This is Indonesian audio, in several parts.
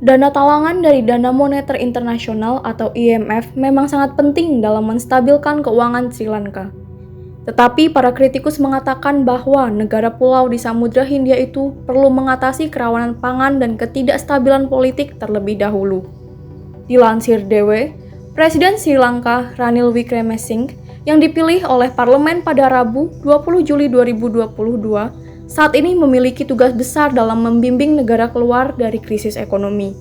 Dana talangan dari Dana Moneter Internasional atau IMF memang sangat penting dalam menstabilkan keuangan Sri Lanka. Tetapi para kritikus mengatakan bahwa negara pulau di Samudra Hindia itu perlu mengatasi kerawanan pangan dan ketidakstabilan politik terlebih dahulu. Dilansir DW, Presiden Sri Lanka Ranil Wickremesinghe yang dipilih oleh parlemen pada Rabu 20 Juli 2022 saat ini memiliki tugas besar dalam membimbing negara keluar dari krisis ekonomi.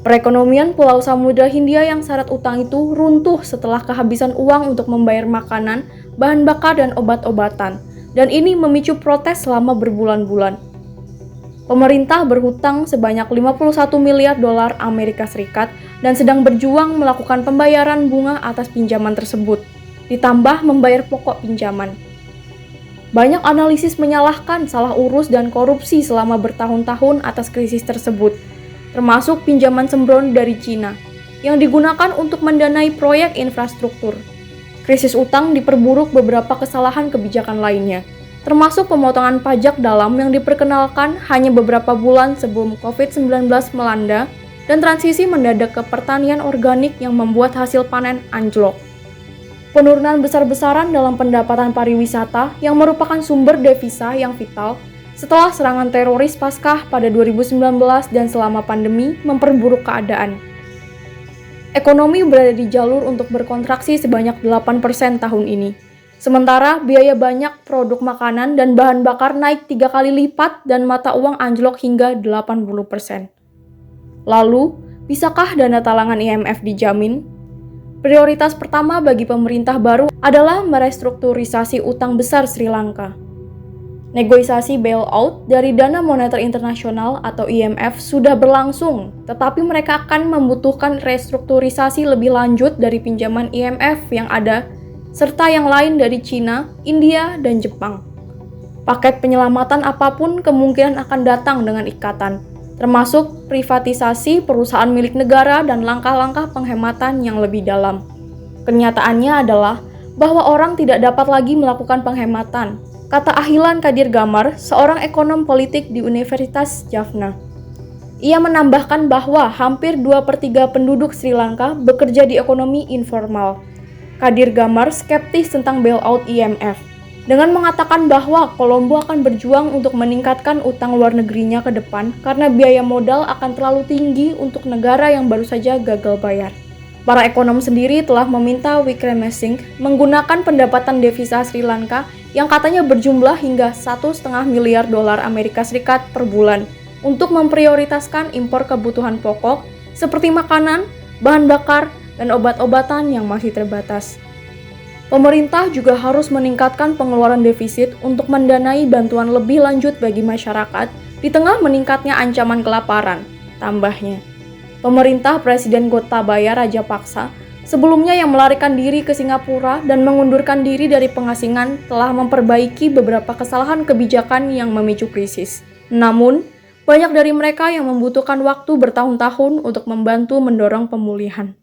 Perekonomian Pulau Samudra Hindia yang syarat utang itu runtuh setelah kehabisan uang untuk membayar makanan, bahan bakar, dan obat-obatan, dan ini memicu protes selama berbulan-bulan. Pemerintah berhutang sebanyak 51 miliar dolar Amerika Serikat dan sedang berjuang melakukan pembayaran bunga atas pinjaman tersebut, ditambah membayar pokok pinjaman. Banyak analisis menyalahkan salah urus dan korupsi selama bertahun-tahun atas krisis tersebut, termasuk pinjaman sembrono dari Cina, yang digunakan untuk mendanai proyek infrastruktur. Krisis utang diperburuk beberapa kesalahan kebijakan lainnya, termasuk pemotongan pajak dalam yang diperkenalkan hanya beberapa bulan sebelum COVID-19 melanda dan transisi mendadak ke pertanian organik yang membuat hasil panen anjlok. Penurunan besar-besaran dalam pendapatan pariwisata yang merupakan sumber devisa yang vital setelah serangan teroris Paskah pada 2019 dan selama pandemi memperburuk keadaan. Ekonomi berada di jalur untuk berkontraksi sebanyak 8% tahun ini. Sementara biaya banyak produk makanan dan bahan bakar naik 3 kali lipat dan mata uang anjlok hingga 80%. Lalu, bisakah dana talangan IMF dijamin? Prioritas pertama bagi pemerintah baru adalah merestrukturisasi utang besar Sri Lanka. Negosiasi bailout dari Dana Moneter Internasional atau IMF sudah berlangsung, tetapi mereka akan membutuhkan restrukturisasi lebih lanjut dari pinjaman IMF yang ada, serta yang lain dari China, India, dan Jepang. Paket penyelamatan apapun kemungkinan akan datang dengan ikatan, termasuk privatisasi perusahaan milik negara dan langkah-langkah penghematan yang lebih dalam. Kenyataannya adalah bahwa orang tidak dapat lagi melakukan penghematan, kata Ahlan Kadir Gamar, seorang ekonom politik di Universitas Jaffna. Ia menambahkan bahwa hampir 2/3 penduduk Sri Lanka bekerja di ekonomi informal. Kadir Gamar skeptis tentang bailout IMF, dengan mengatakan bahwa Kolombo akan berjuang untuk meningkatkan utang luar negerinya ke depan karena biaya modal akan terlalu tinggi untuk negara yang baru saja gagal bayar. Para ekonom sendiri telah meminta Wickremesinghe menggunakan pendapatan devisa Sri Lanka yang katanya berjumlah hingga 1,5 miliar dolar Amerika Serikat per bulan untuk memprioritaskan impor kebutuhan pokok seperti makanan, bahan bakar, dan obat-obatan yang masih terbatas. Pemerintah juga harus meningkatkan pengeluaran defisit untuk mendanai bantuan lebih lanjut bagi masyarakat di tengah meningkatnya ancaman kelaparan, tambahnya. Pemerintah Presiden Gotabaya Rajapaksa sebelumnya yang melarikan diri ke Singapura dan mengundurkan diri dari pengasingan telah memperbaiki beberapa kesalahan kebijakan yang memicu krisis. Namun, banyak dari mereka yang membutuhkan waktu bertahun-tahun untuk membantu mendorong pemulihan.